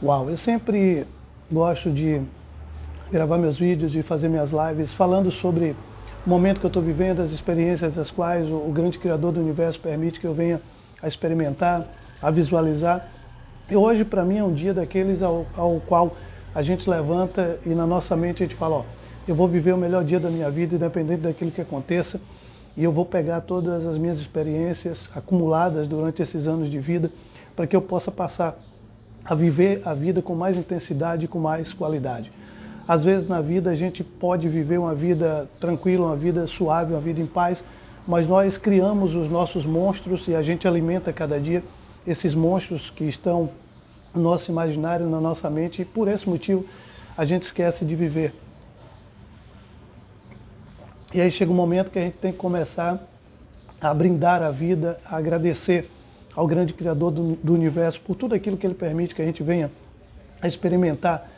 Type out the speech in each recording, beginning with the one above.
Uau, eu sempre gosto de gravar meus vídeos, de fazer minhas lives falando sobre o momento que eu estou vivendo, as experiências das quais o grande Criador do Universo permite que eu venha a experimentar, a visualizar. E hoje, para mim, é um dia daqueles ao qual a gente levanta e na nossa mente a gente fala, ó, eu vou viver o melhor dia da minha vida, independente daquilo que aconteça, e eu vou pegar todas as minhas experiências acumuladas durante esses anos de vida para que eu possa passar a viver a vida com mais intensidade e com mais qualidade. Às vezes na vida a gente pode viver uma vida tranquila, uma vida suave, uma vida em paz, mas nós criamos os nossos monstros e a gente alimenta cada dia esses monstros que estão no nosso imaginário, na nossa mente, e por esse motivo a gente esquece de viver. E aí chega um momento que a gente tem que começar a brindar a vida, a agradecer ao grande Criador do Universo por tudo aquilo que Ele permite que a gente venha a experimentar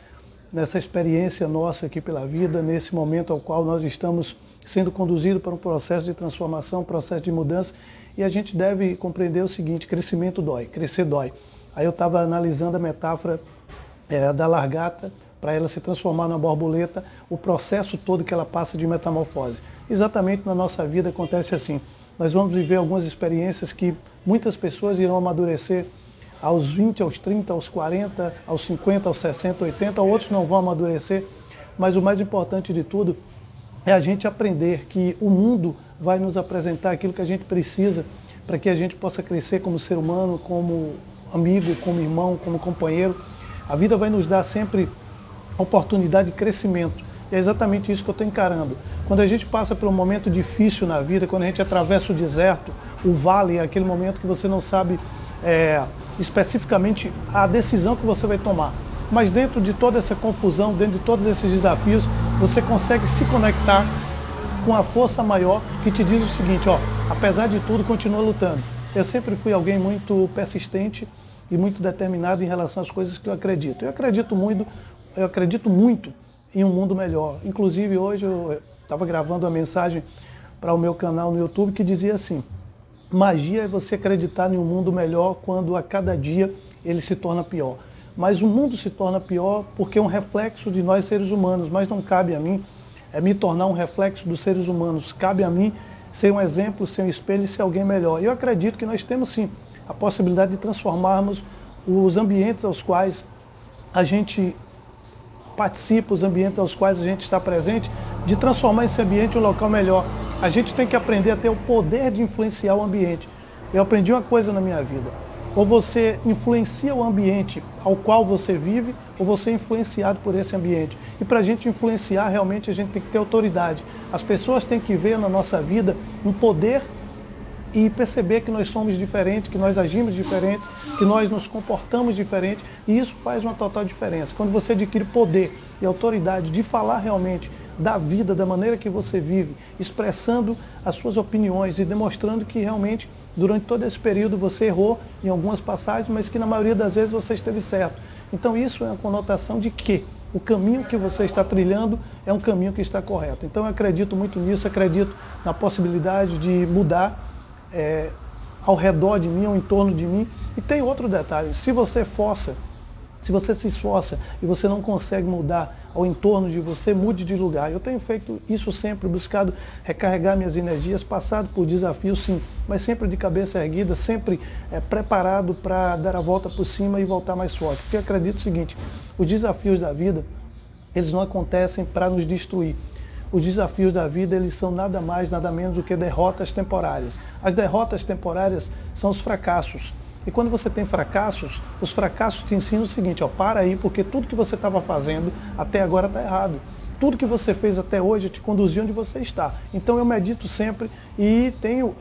nessa experiência nossa aqui pela vida, nesse momento ao qual nós estamos sendo conduzidos para um processo de transformação, um processo de mudança, e a gente deve compreender o seguinte: crescimento dói, crescer dói. Aí eu estava analisando a metáfora da largata, para ela se transformar na borboleta, o processo todo que ela passa de metamorfose. Exatamente na nossa vida acontece assim. Nós vamos viver algumas experiências que muitas pessoas irão amadurecer aos 20, aos 30, aos 40, aos 50, aos 60, 80, outros não vão amadurecer, mas o mais importante de tudo é a gente aprender que o mundo vai nos apresentar aquilo que a gente precisa para que a gente possa crescer como ser humano, como amigo, como irmão, como companheiro. A vida vai nos dar sempre oportunidade de crescimento. E é exatamente isso que eu estou encarando. Quando a gente passa por um momento difícil na vida, quando a gente atravessa o deserto, o vale, é aquele momento que você não sabe especificamente a decisão que você vai tomar. Mas dentro de toda essa confusão, dentro de todos esses desafios, você consegue se conectar com a força maior que te diz o seguinte, ó, apesar de tudo, continua lutando. Eu sempre fui alguém muito persistente e muito determinado em relação às coisas que eu acredito. Eu acredito muito em um mundo melhor. Inclusive hoje eu estava gravando uma mensagem para o meu canal no YouTube que dizia assim: magia é você acreditar em um mundo melhor quando a cada dia ele se torna pior. Mas o mundo se torna pior porque é um reflexo de nós seres humanos, mas não cabe a mim me tornar um reflexo dos seres humanos. Cabe a mim ser um exemplo, ser um espelho e ser alguém melhor. E eu acredito que nós temos sim a possibilidade de transformarmos os ambientes aos quais a gente participa, os ambientes aos quais a gente está presente, de transformar esse ambiente em um local melhor. A gente tem que aprender a ter o poder de influenciar o ambiente. Eu aprendi uma coisa na minha vida: ou você influencia o ambiente ao qual você vive, ou você é influenciado por esse ambiente. E para a gente influenciar, realmente a gente tem que ter autoridade. As pessoas têm que ver na nossa vida um poder e perceber que nós somos diferentes, que nós agimos diferentes, que nós nos comportamos diferentes, e isso faz uma total diferença. Quando você adquire poder e autoridade de falar realmente da vida, da maneira que você vive, expressando as suas opiniões e demonstrando que realmente durante todo esse período você errou em algumas passagens, mas que na maioria das vezes você esteve certo. Então isso é uma conotação de que o caminho que você está trilhando é um caminho que está correto. Então eu acredito muito nisso, acredito na possibilidade de mudar ao redor de mim, ao entorno de mim. E tem outro detalhe: se você se esforça e você não consegue mudar ao entorno de você, mude de lugar. Eu tenho feito isso sempre, buscado recarregar minhas energias, passado por desafios sim, mas sempre de cabeça erguida, sempre preparado para dar a volta por cima e voltar mais forte. Porque eu acredito o seguinte: os desafios da vida, eles não acontecem para nos destruir. Os desafios da vida, eles são nada mais, nada menos do que derrotas temporárias. As derrotas temporárias são os fracassos. E quando você tem fracassos, os fracassos te ensinam o seguinte: ó, para aí, porque tudo que você estava fazendo até agora está errado. Tudo que você fez até hoje te conduziu onde você está. Então eu medito sempre e tenho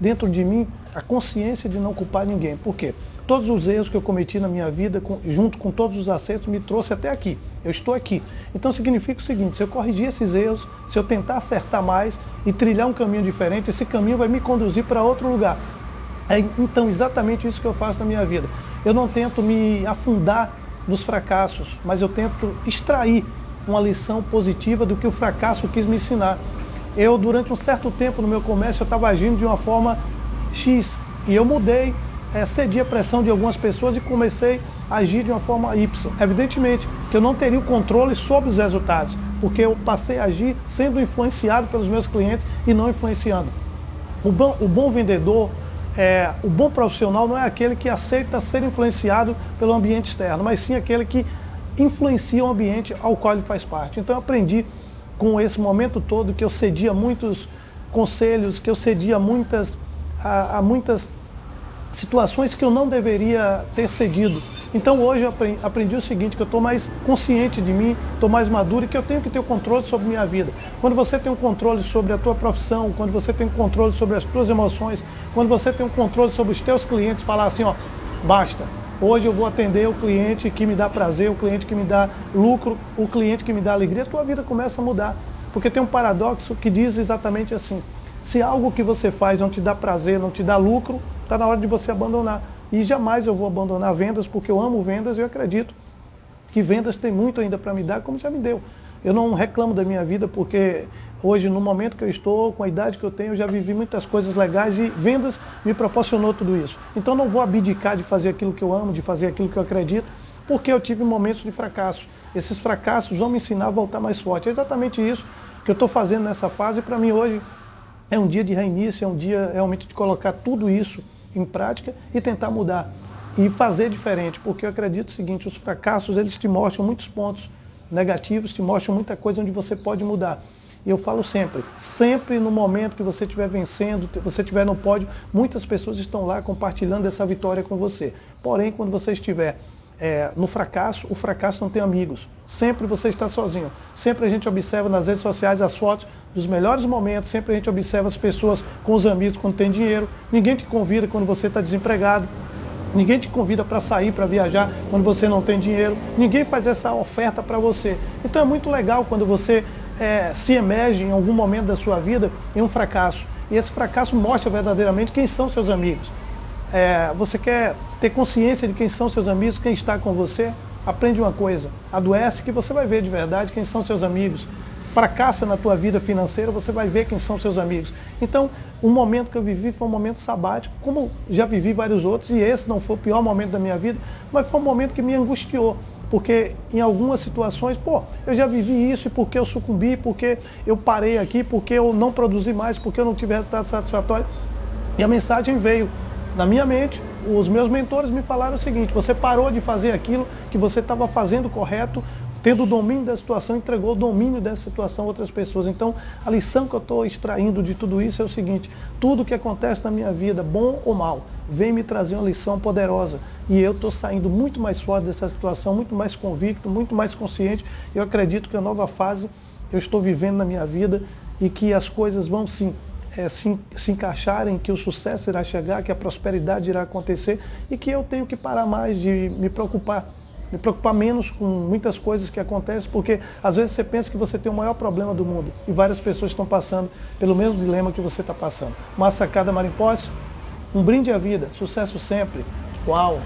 dentro de mim a consciência de não culpar ninguém. Por quê? Todos os erros que eu cometi na minha vida, junto com todos os acertos, me trouxe até aqui. Eu estou aqui. Então significa o seguinte: se eu corrigir esses erros, se eu tentar acertar mais e trilhar um caminho diferente, esse caminho vai me conduzir para outro lugar. É então exatamente isso que eu faço na minha vida. Eu não tento me afundar nos fracassos, mas eu tento extrair uma lição positiva do que o fracasso quis me ensinar. Eu, durante um certo tempo no meu comércio, eu estava agindo de uma forma X, e eu mudei cedi à pressão de algumas pessoas e comecei a agir de uma forma Y. Evidentemente que eu não teria o controle sobre os resultados, porque eu passei a agir sendo influenciado pelos meus clientes e não influenciando. O bom vendedor, o bom profissional não é aquele que aceita ser influenciado pelo ambiente externo, mas sim aquele que influencia o ambiente ao qual ele faz parte. Então eu aprendi com esse momento todo que eu cedia muitos conselhos, que eu cedia a muitas situações que eu não deveria ter cedido. Então hoje eu aprendi o seguinte, que eu estou mais consciente de mim, estou mais maduro e que eu tenho que ter o controle sobre minha vida. Quando você tem um controle sobre a tua profissão, quando você tem um controle sobre as tuas emoções, quando você tem um controle sobre os teus clientes, falar assim, ó, basta, hoje eu vou atender o cliente que me dá prazer, o cliente que me dá lucro, o cliente que me dá alegria, a tua vida começa a mudar. Porque tem um paradoxo que diz exatamente assim, se algo que você faz não te dá prazer, não te dá lucro, está na hora de você abandonar. E jamais eu vou abandonar vendas, porque eu amo vendas e eu acredito que vendas tem muito ainda para me dar, como já me deu. Eu não reclamo da minha vida, porque hoje, no momento que eu estou, com a idade que eu tenho, eu já vivi muitas coisas legais e vendas me proporcionou tudo isso. Então não vou abdicar de fazer aquilo que eu amo, de fazer aquilo que eu acredito, porque eu tive momentos de fracasso. Esses fracassos vão me ensinar a voltar mais forte. É exatamente isso que eu estou fazendo nessa fase. Para mim hoje é um dia de reinício, é um dia realmente de colocar tudo isso em prática e tentar mudar e fazer diferente, porque eu acredito o seguinte, os fracassos eles te mostram muitos pontos negativos, te mostram muita coisa onde você pode mudar. E eu falo sempre no momento que você estiver vencendo, você estiver no pódio, muitas pessoas estão lá compartilhando essa vitória com você. Porém, quando você estiver no fracasso, o fracasso não tem amigos. Sempre você está sozinho. Sempre a gente observa nas redes sociais as fotos dos melhores momentos, sempre a gente observa as pessoas com os amigos quando tem dinheiro. Ninguém te convida quando você está desempregado. Ninguém te convida para sair, para viajar quando você não tem dinheiro. Ninguém faz essa oferta para você. Então é muito legal quando você se emerge em algum momento da sua vida em um fracasso. E esse fracasso mostra verdadeiramente quem são seus amigos. Você quer ter consciência de quem são seus amigos, quem está com você? Aprende uma coisa, adoece que você vai ver de verdade quem são seus amigos. Fracassa na tua vida financeira, você vai ver quem são seus amigos. Então, o momento que eu vivi foi um momento sabático, como já vivi vários outros, e esse não foi o pior momento da minha vida, mas foi um momento que me angustiou. Porque em algumas situações, eu já vivi isso e porque eu sucumbi, porque eu parei aqui, porque eu não produzi mais, porque eu não tive resultado satisfatório. E a mensagem veio na minha mente, os meus mentores me falaram o seguinte, você parou de fazer aquilo que você estava fazendo correto, tendo o domínio da situação, entregou o domínio dessa situação a outras pessoas. Então, a lição que eu estou extraindo de tudo isso é o seguinte, tudo que acontece na minha vida, bom ou mal, vem me trazer uma lição poderosa. E eu estou saindo muito mais forte dessa situação, muito mais convicto, muito mais consciente. Eu acredito que a nova fase eu estou vivendo na minha vida e que as coisas vão sim se encaixarem, que o sucesso irá chegar, que a prosperidade irá acontecer e que eu tenho que parar mais de me preocupar menos com muitas coisas que acontecem, porque às vezes você pensa que você tem o maior problema do mundo e várias pessoas estão passando pelo mesmo dilema que você está passando. Uma sacada Marimpós, um brinde à vida, sucesso sempre. Uau!